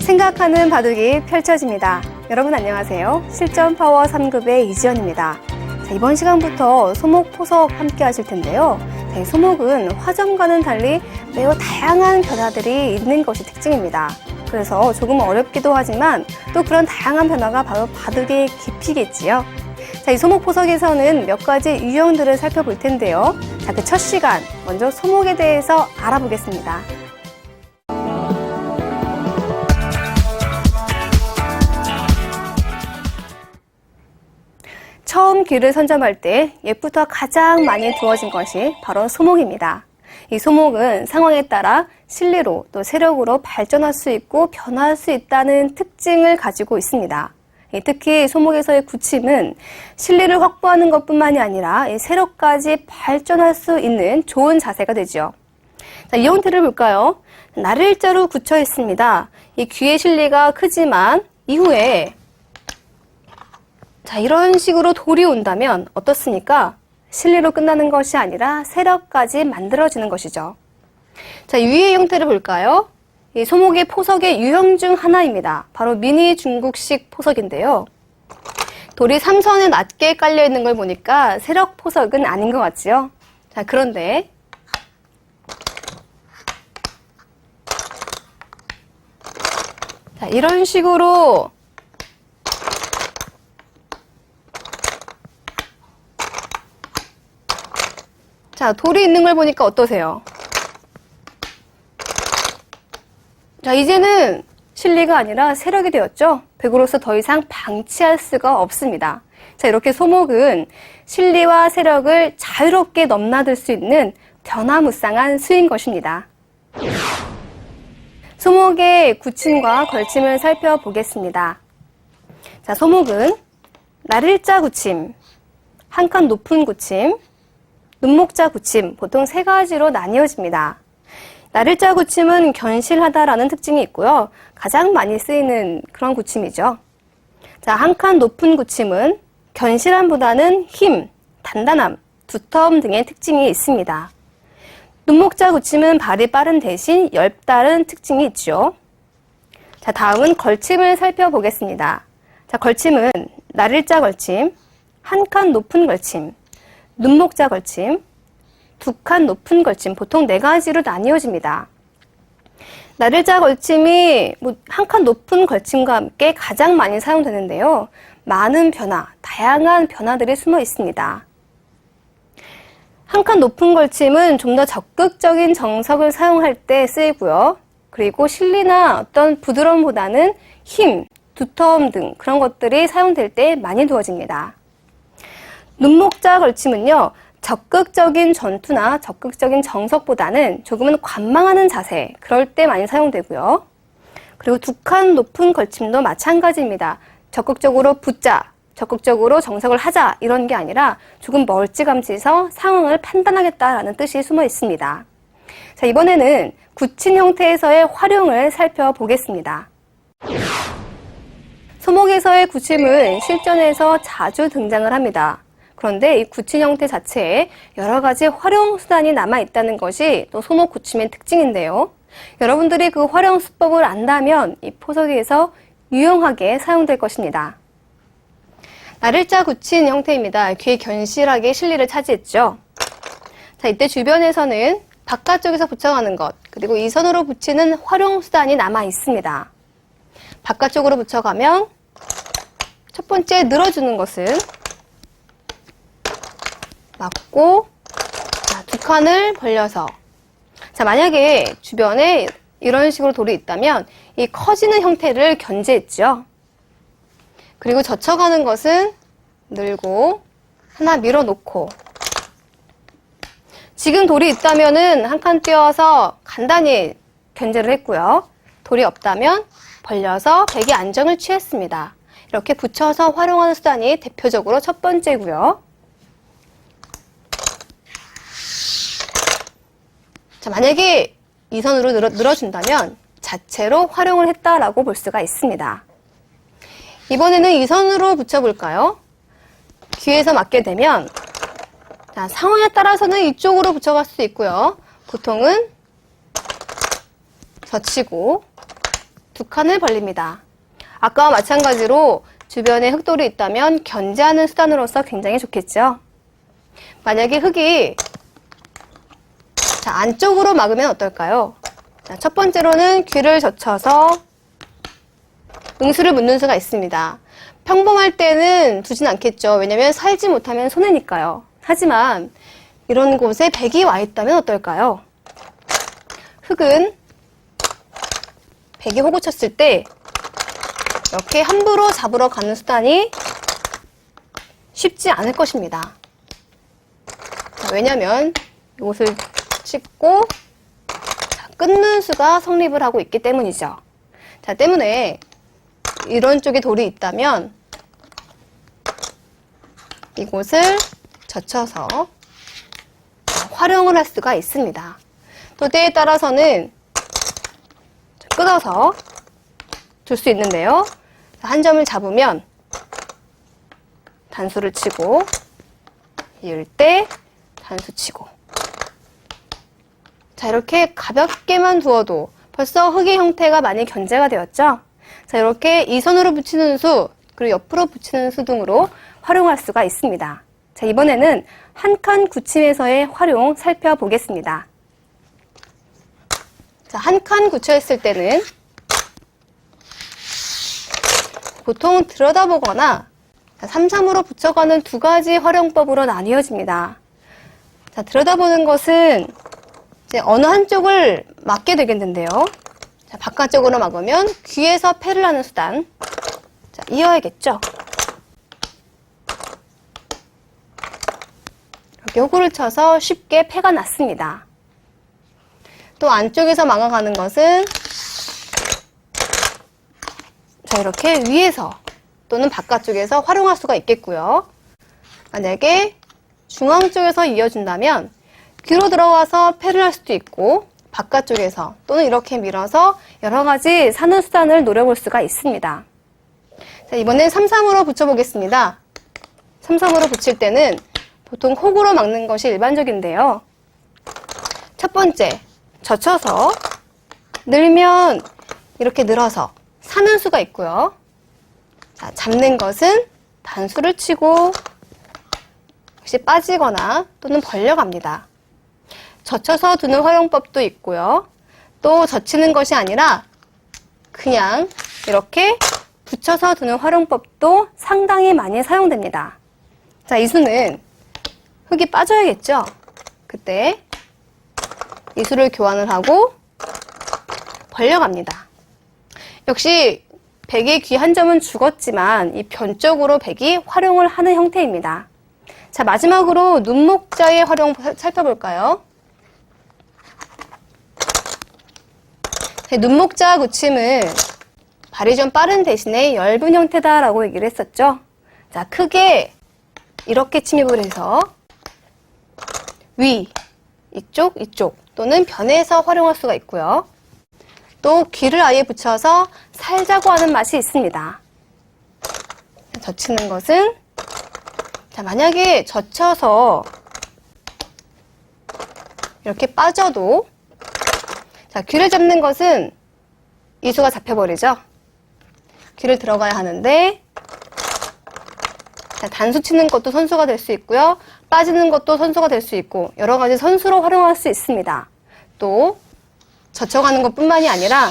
생각하는 바둑이 펼쳐집니다. 여러분 안녕하세요. 실전 파워 3급의 이지연입니다. 이번 시간부터 소목, 포석 함께 하실 텐데요. 이 소목은 화점과는 달리 매우 다양한 변화들이 있는 것이 특징입니다. 그래서 조금 어렵기도 하지만 또 그런 다양한 변화가 바로 바둑의 깊이겠지요. 이 소목 포석에서는 몇 가지 유형들을 살펴볼 텐데요. 그 첫 시간 먼저 소목에 대해서 알아보겠습니다. 처음 길을 선점할 때 옛부터 가장 많이 두어진 것이 바로 소목입니다. 이 소목은 상황에 따라 실리로 또 세력으로 발전할 수 있고 변화할 수 있다는 특징을 가지고 있습니다. 특히 소목에서의 굳힘은 실리를 확보하는 것뿐만이 아니라 세력까지 발전할 수 있는 좋은 자세가 되죠. 이 형태를 볼까요? 날일자로 굳혀 있습니다. 이 귀의 실리가 크지만 이후에 이런 식으로 돌이 온다면 어떻습니까? 실리로 끝나는 것이 아니라 세력까지 만들어지는 것이죠. 위의 형태를 볼까요? 이 소목의 포석의 유형 중 하나입니다. 바로 미니 중국식 포석인데요. 돌이 3선에 낮게 깔려 있는 걸 보니까 세력 포석은 아닌 것 같지요? 그런데 이런 식으로 돌이 있는 걸 보니까 어떠세요? 이제는 실리가 아니라 세력이 되었죠? 백으로서 더 이상 방치할 수가 없습니다. 이렇게 소목은 실리와 세력을 자유롭게 넘나들 수 있는 변화무쌍한 수인 것입니다. 소목의 굳힘과 걸침을 살펴보겠습니다. 소목은 날일자 굳힘, 한 칸 높은 굳힘, 눈목자 굳힘, 보통 세 가지로 나뉘어집니다. 날일자 굳힘은 견실하다라는 특징이 있고요. 가장 많이 쓰이는 그런 굳힘이죠. 한 칸 높은 굳힘은 견실함보다는 힘, 단단함, 두터움 등의 특징이 있습니다. 눈목자 굳힘은 발이 빠른 대신 엷다른 특징이 있죠. 다음은 걸침을 살펴보겠습니다. 걸침은 날일자 걸침, 한 칸 높은 걸침, 눈목자 걸침, 두 칸 높은 걸침, 보통 네 가지로 나뉘어집니다. 날일자 걸침이 한 칸 높은 걸침과 함께 가장 많이 사용되는데요. 많은 변화, 다양한 변화들이 숨어 있습니다. 한 칸 높은 걸침은 좀 더 적극적인 정석을 사용할 때 쓰이고요. 그리고 실리나 어떤 부드러움보다는 힘, 두터움 등 그런 것들이 사용될 때 많이 두어집니다. 눈목자 걸침은요, 적극적인 전투나 적극적인 정석보다는 조금은 관망하는 자세, 그럴 때 많이 사용되고요. 그리고 두 칸 높은 걸침도 마찬가지입니다. 적극적으로 붙자, 적극적으로 정석을 하자 이런 게 아니라 조금 멀찌감치서 상황을 판단하겠다라는 뜻이 숨어 있습니다. 이번에는 굳힌 형태에서의 활용을 살펴보겠습니다. 소목에서의 굳힘은 실전에서 자주 등장을 합니다. 그런데 이 굳힌 형태 자체에 여러 가지 활용 수단이 남아있다는 것이 또 소목 굳힘의 특징인데요. 여러분들이 그 활용 수법을 안다면 이 포석에서 유용하게 사용될 것입니다. 날일자 굳힌 형태입니다. 귀에 견실하게 실리를 차지했죠. 이때 주변에서는 바깥쪽에서 붙여가는 것, 그리고 이 선으로 붙이는 활용 수단이 남아 있습니다. 바깥쪽으로 붙여가면 첫 번째 늘어주는 것은 맞고, 두 칸을 벌려서. 만약에 주변에 이런 식으로 돌이 있다면 이 커지는 형태를 견제했죠. 그리고 젖혀가는 것은 늘고, 하나 밀어놓고. 지금 돌이 있다면은 한 칸 띄어서 간단히 견제를 했고요. 돌이 없다면 벌려서 백의 안정을 취했습니다. 이렇게 붙여서 활용하는 수단이 대표적으로 첫 번째고요. 만약에 이 선으로 늘어준다면 자체로 활용을 했다라고 볼 수가 있습니다. 이번에는 이 선으로 붙여볼까요? 귀에서 맞게 되면 상황에 따라서는 이쪽으로 붙여갈 수도 있고요. 보통은 젖히고 두 칸을 벌립니다. 아까와 마찬가지로 주변에 흙돌이 있다면 견제하는 수단으로서 굉장히 좋겠죠. 만약에 흙이 안쪽으로 막으면 어떨까요? 첫 번째로는 귀를 젖혀서 응수를 묻는 수가 있습니다. 평범할 때는 두진 않겠죠. 왜냐면 살지 못하면 손해니까요. 하지만 이런 곳에 백이 와 있다면 어떨까요? 흙은 백이 호구 쳤을 때 이렇게 함부로 잡으러 가는 수단이 쉽지 않을 것입니다. 왜냐면 이곳을 짚고 끊는 수가 성립을 하고 있기 때문이죠. 자, 때문에 이런 쪽에 돌이 있다면 이곳을 젖혀서 활용을 할 수가 있습니다. 또 때에 따라서는 끊어서 둘 수 있는데요. 한 점을 잡으면 단수를 치고 이을 때 단수 치고 자, 이렇게 가볍게만 두어도 벌써 흙의 형태가 많이 견제가 되었죠. 자, 이렇게 이 선으로 붙이는 수 그리고 옆으로 붙이는 수 등으로 활용할 수가 있습니다. 자, 이번에는 한 칸 굳힘에서의 활용 살펴보겠습니다. 자, 한 칸 굳혀있을 때는 보통 들여다보거나 3-3으로 붙여가는 두 가지 활용법으로 나뉘어집니다. 자, 들여다보는 것은 이제 어느 한쪽을 막게 되겠는데요. 자, 바깥쪽으로 막으면 귀에서 패를 하는 수단. 자, 이어야겠죠. 이렇게 호구를 쳐서 쉽게 패가 났습니다. 또 안쪽에서 막아가는 것은 자, 이렇게 위에서 또는 바깥쪽에서 활용할 수가 있겠고요. 만약에 중앙 쪽에서 이어준다면 귀로 들어가서 패를 할 수도 있고 바깥쪽에서 또는 이렇게 밀어서 여러 가지 사는 수단을 노려볼 수가 있습니다. 자, 이번엔 3-3으로 붙여보겠습니다. 3-3으로 붙일 때는 보통 호구로 막는 것이 일반적인데요. 첫 번째, 젖혀서 늘면 이렇게 늘어서 사는 수가 있고요. 자, 잡는 것은 단수를 치고 혹시 빠지거나 또는 벌려갑니다. 젖혀서 두는 활용법도 있고요. 또 젖히는 것이 아니라 그냥 이렇게 붙여서 두는 활용법도 상당히 많이 사용됩니다. 자, 이 수는 흙이 빠져야겠죠? 그때 이 수를 교환을 하고 벌려갑니다. 역시 백의 귀 한 점은 죽었지만 이 변적으로 백이 활용을 하는 형태입니다. 자, 마지막으로 눈목자의 활용 살펴볼까요? 눈목자 굳힘은 발이 좀 빠른 대신에 엷은 형태다라고 얘기를 했었죠. 자, 크게 이렇게 침입을 해서 위, 이쪽, 이쪽 또는 변해서 활용할 수가 있고요. 또 귀를 아예 붙여서 살자고 하는 맛이 있습니다. 젖히는 것은 자, 만약에 젖혀서 이렇게 빠져도 자, 귀를 잡는 것은 이수가 잡혀버리죠. 귀를 들어가야 하는데 자, 단수 치는 것도 선수가 될 수 있고요. 빠지는 것도 선수가 될 수 있고 여러 가지 선수로 활용할 수 있습니다. 또 젖혀가는 것뿐만이 아니라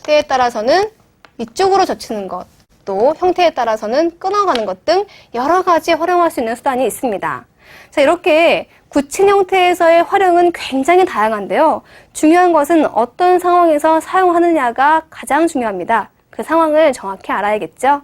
때에 따라서는 이쪽으로 젖히는 것, 또 형태에 따라서는 끊어가는 것 등 여러 가지 활용할 수 있는 수단이 있습니다. 자, 이렇게 굳힌 형태에서의 활용은 굉장히 다양한데요. 중요한 것은 어떤 상황에서 사용하느냐가 가장 중요합니다. 그 상황을 정확히 알아야겠죠.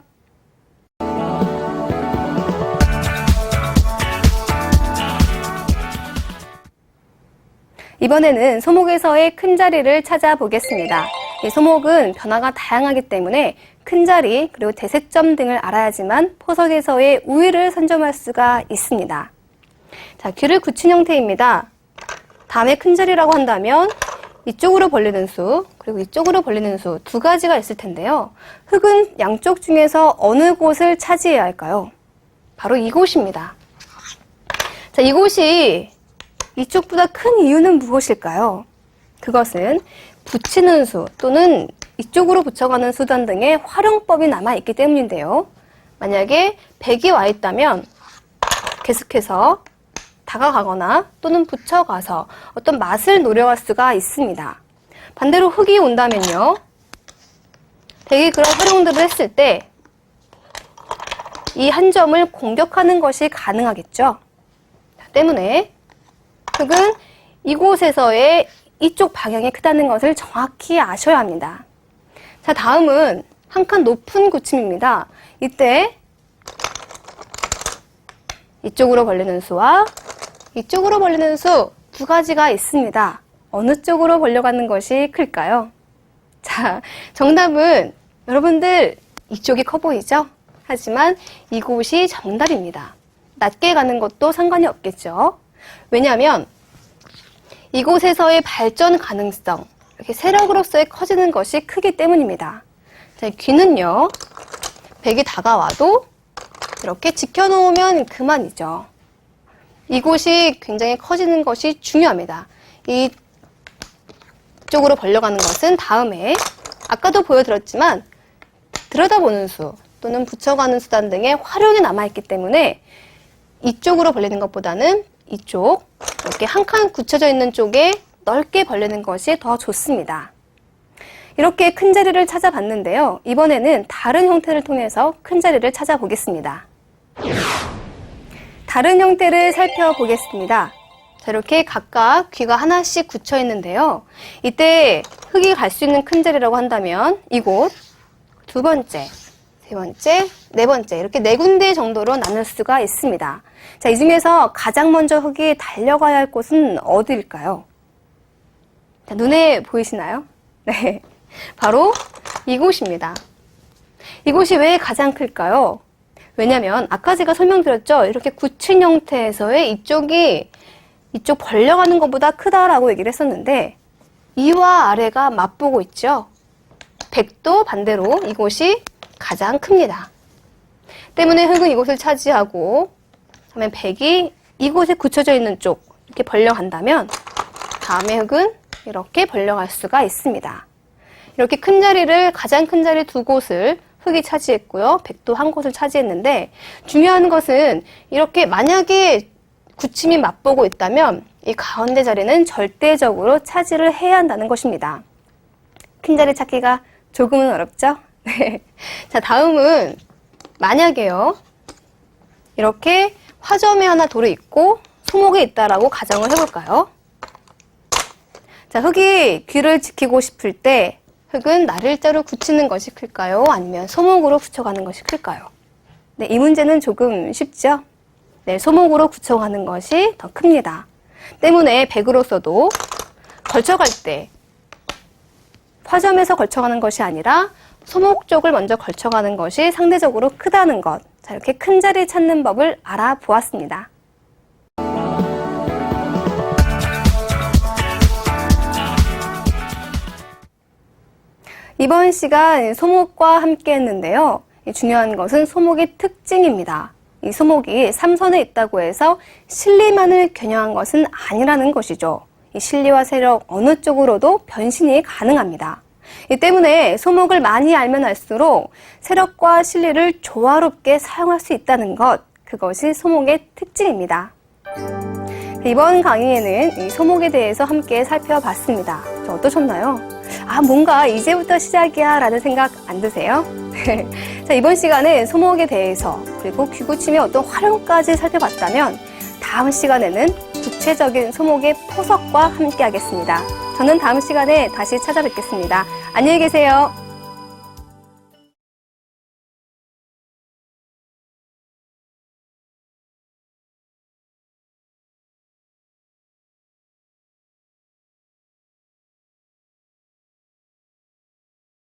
이번에는 소목에서의 큰 자리를 찾아보겠습니다. 이 소목은 변화가 다양하기 때문에 큰 자리 그리고 대세점 등을 알아야지만 포석에서의 우위를 선점할 수가 있습니다. 자, 귀를 굳힌 형태입니다. 다음에 큰 자리라고 한다면 이쪽으로 벌리는 수 그리고 이쪽으로 벌리는 수 두 가지가 있을 텐데요. 흙은 양쪽 중에서 어느 곳을 차지해야 할까요? 바로 이곳입니다. 자, 이곳이 이쪽보다 큰 이유는 무엇일까요? 그것은 붙이는 수 또는 이쪽으로 붙여가는 수단 등의 활용법이 남아있기 때문인데요. 만약에 백이 와 있다면 계속해서 다가가거나 또는 붙여가서 어떤 맛을 노려갈 수가 있습니다. 반대로 흑이 온다면요. 백이 그런 활용들을 했을 때 이 한 점을 공격하는 것이 가능하겠죠. 때문에 흑은 이곳에서의 이쪽 방향이 크다는 것을 정확히 아셔야 합니다. 자, 다음은 한 칸 높은 구침입니다. 이때 이쪽으로 벌리는 수와 이쪽으로 벌리는 수 두 가지가 있습니다. 어느 쪽으로 벌려가는 것이 클까요? 자, 정답은 여러분들 이쪽이 커 보이죠? 하지만 이곳이 정답입니다. 낮게 가는 것도 상관이 없겠죠. 왜냐하면 이곳에서의 발전 가능성, 이렇게 세력으로서의 커지는 것이 크기 때문입니다. 자, 귀는요, 백이 다가와도 이렇게 지켜놓으면 그만이죠. 이곳이 굉장히 커지는 것이 중요합니다. 이쪽으로 벌려가는 것은 다음에 아까도 보여드렸지만 들여다보는 수 또는 붙여가는 수단 등의 활용이 남아있기 때문에 이쪽으로 벌리는 것보다는 이쪽 이렇게 한 칸 굳혀져 있는 쪽에 넓게 벌리는 것이 더 좋습니다. 이렇게 큰 자리를 찾아봤는데요. 이번에는 다른 형태를 통해서 큰 자리를 찾아보겠습니다. 다른 형태를 살펴보겠습니다. 자, 이렇게 각각 귀가 하나씩 굳혀 있는데요. 이때 흑이 갈 수 있는 큰 자리라고 한다면 이곳 두 번째, 세 번째, 네 번째 이렇게 네 군데 정도로 나눌 수가 있습니다. 자, 이 중에서 가장 먼저 흑이 달려가야 할 곳은 어디일까요? 자, 눈에 보이시나요? 네, 바로 이곳입니다. 이곳이 왜 가장 클까요? 왜냐면 아까 제가 설명드렸죠. 이렇게 굳힌 형태에서의 이쪽이 이쪽 벌려가는 것보다 크다라고 얘기를 했었는데 이와 아래가 맞보고 있죠. 백도 반대로 이곳이 가장 큽니다. 때문에 흑은 이곳을 차지하고 그러면 백이 이곳에 굳혀져 있는 쪽 이렇게 벌려간다면 다음에 흑은 이렇게 벌려갈 수가 있습니다. 이렇게 큰 자리를 가장 큰 자리 두 곳을 흑이 차지했고요. 백도 한 곳을 차지했는데 중요한 것은 이렇게 만약에 굳힘이 맞보고 있다면 이 가운데 자리는 절대적으로 차지를 해야 한다는 것입니다. 큰 자리 찾기가 조금은 어렵죠? 네. 자, 다음은 만약에요. 이렇게 화점에 하나 돌이 있고 소목이 있다라고 가정을 해볼까요? 자, 흑이 귀를 지키고 싶을 때 흑은 나를자로 굳히는 것이 클까요? 아니면 소목으로 굳혀가는 것이 클까요? 네, 이 문제는 조금 쉽죠? 네, 소목으로 굳혀가는 것이 더 큽니다. 때문에 백으로서도 걸쳐갈 때 화점에서 걸쳐가는 것이 아니라 소목 쪽을 먼저 걸쳐가는 것이 상대적으로 크다는 것. 자, 이렇게 큰 자리 찾는 법을 알아보았습니다. 이번 시간 소목과 함께 했는데요. 중요한 것은 소목의 특징입니다. 이 소목이 삼선에 있다고 해서 실리만을 겨냥한 것은 아니라는 것이죠. 이 실리와 세력 어느 쪽으로도 변신이 가능합니다. 이 때문에 소목을 많이 알면 알수록 세력과 실리를 조화롭게 사용할 수 있다는 것, 그것이 소목의 특징입니다. 이번 강의에는 이 소목에 대해서 함께 살펴봤습니다. 어떠셨나요? 아, 뭔가 이제부터 시작이야 라는 생각 안 드세요? 자, 이번 시간에 소목에 대해서 그리고 귀구침의 어떤 활용까지 살펴봤다면 다음 시간에는 구체적인 소목의 포석과 함께 하겠습니다. 저는 다음 시간에 다시 찾아뵙겠습니다. 안녕히 계세요.